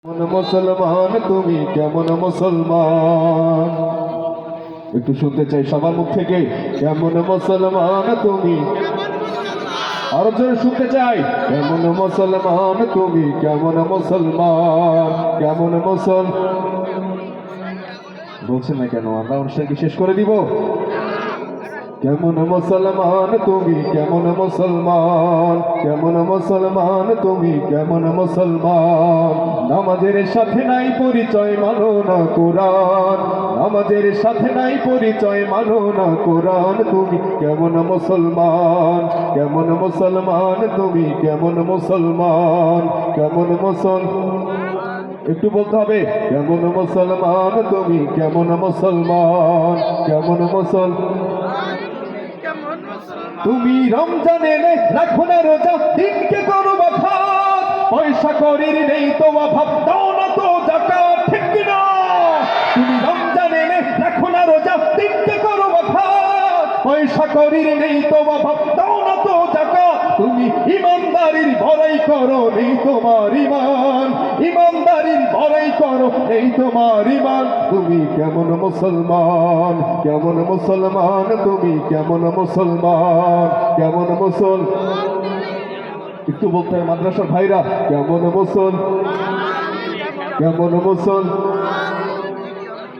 কেমন মুসলমান তুমি, কেমন মুসলমান? একটু শুনতে চাই সবার মুখ থেকে, কেমন মুসলমান তুমি। আরো জোরে শুনতে চাই, কেমন মুসলমান তুমি, কেমন মুসলমান, কেমন বলছেন না কেন? আমরা অনুষ্ঠানকে শেষ করে দিব। কেমন মুসলমান তুমি, কেমন মুসলমান, কেমন মুসলমান তুমি, কেমন মুসলমান? নামাজের সাথে নাই পরিচয়, মানো না কোরআন। নামাজের সাথে নাই পরিচয়, মানো না কোরআন। তুমি কেমন মুসলমান, কেমন মুসলমান তুমি, কেমন মুসলমান, কেমন একটু বলতে হবে, কেমন মুসলমান তুমি, কেমন মুসলমান, কেমন তুমি রমজান এলে রাখো না রোজা, দিনকে করো বাফাত, পয়সা করির নেই তো অভাব, দাও না তো যাকাত, ঠিক কিনা? তুমি রমজান এলে রাখো না রোজা, দিনকে করো বাফাত, পয়সা করির নেই তো অভাব, দাও না তো যাকাত। তুমি ইমানদারির বড়াই করো, নেই তোমার ইমান, ইমানদারির বড়াই করো, নেই তোমার ইমান। তুমি কেমন মুসলমান, কেমন মুসলমান তুমি, কেমন মুসলমান, কেমন একটু বলতে হয় মাদ্রাসার ভাইরা, কেমন কেমন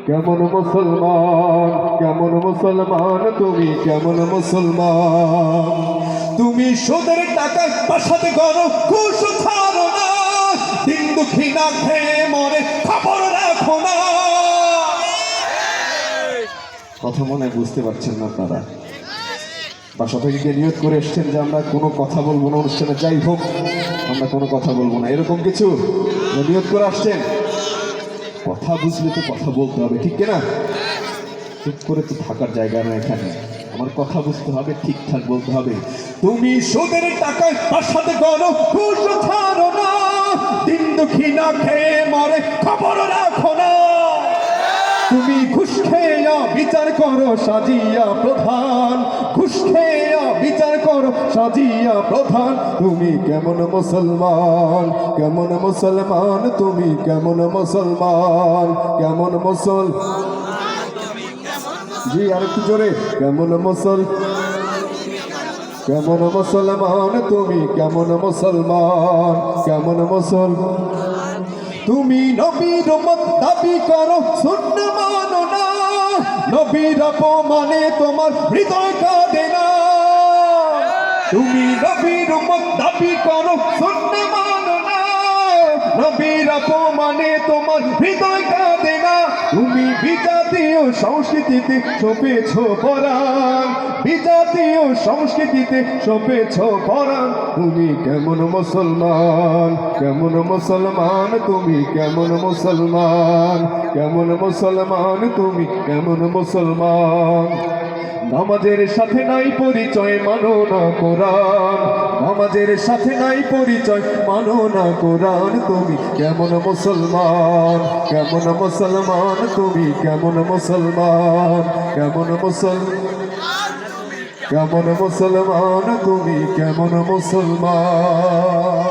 কেমন মুসলমান, কেমন মুসলমান তুমি, কেমন মুসলমান? তুমি সুদের টাকায় বাসাতে করো, ঘুষ ছাড়ো না, দিন দুঃখী না খেয়ে মরে, খবর রাখো না। কথা মনে বুঝতে পারছেন না আপনারা? বাসা থেকে গিয়ে নিয়ত করে এসছেন যে আমরা কোনো কথা বলবো না অনুষ্ঠানে, যাই হোক আমরা কোনো কথা বলবো না, এরকম কিছু নিয়ত করে আসছেন? কথা বুঝলে তো কথা বলতে হবে, ঠিক কিনা? চুপ করে তো থাকার জায়গা না এখানে, আমার কথা বুঝতে হবে, ঠিকঠাক বলতে হবে। তুমি সুদের টাকায় বাসাতে করো, ঘুষ ছাড়ো না, দিন দুঃখী না খেয়ে মরে, খবর রাখো না। তুমি ঘুষ খেয়ে বিচার করো সাজিয়া প্রধান, ঘুষ খেয়ে বিচার করো সাজিয়া প্রধান। তুমি কেমন মুসলমান, কেমন মুসলমান তুমি, কেমন মুসলমান, কেমন জি আর একটু জোরে, কেমন কেমন মুসলমান তুমি, কেমন মুসলমান, কেমন তুমি নবীর উম্মত দাবি করো, সুন্নাহ মানো না, নবীর অপমানে তোমার হৃদয় কাঁদে না। তুমি নবীর উম্মত দাবি করো, সুন্নাহ মানো না, নবীর অপমানে তোমার হৃদয় কাঁদে না। তুমি বিজাতীয় সংস্কৃতিতে সপেছ পরাণ, বিজাতীয় সংস্কৃতিতে সপেছ পরাণ। তুমি কেমন মুসলমান, কেমন মুসলমান তুমি, কেমন মুসলমান, কেমন মুসলমান তুমি, কেমন মুসলমান? নামাজের সাথে নাই পরিচয়, মানো না কোরআন। নামাজের সাথে নাই পরিচয়, মানো না কোরআন। তুমি কেমন মুসলমান, কেমন মুসলমান তুমি, কেমন মুসলমান, কেমন কেমন মুসলমান তুমি, কেমন মুসলমান?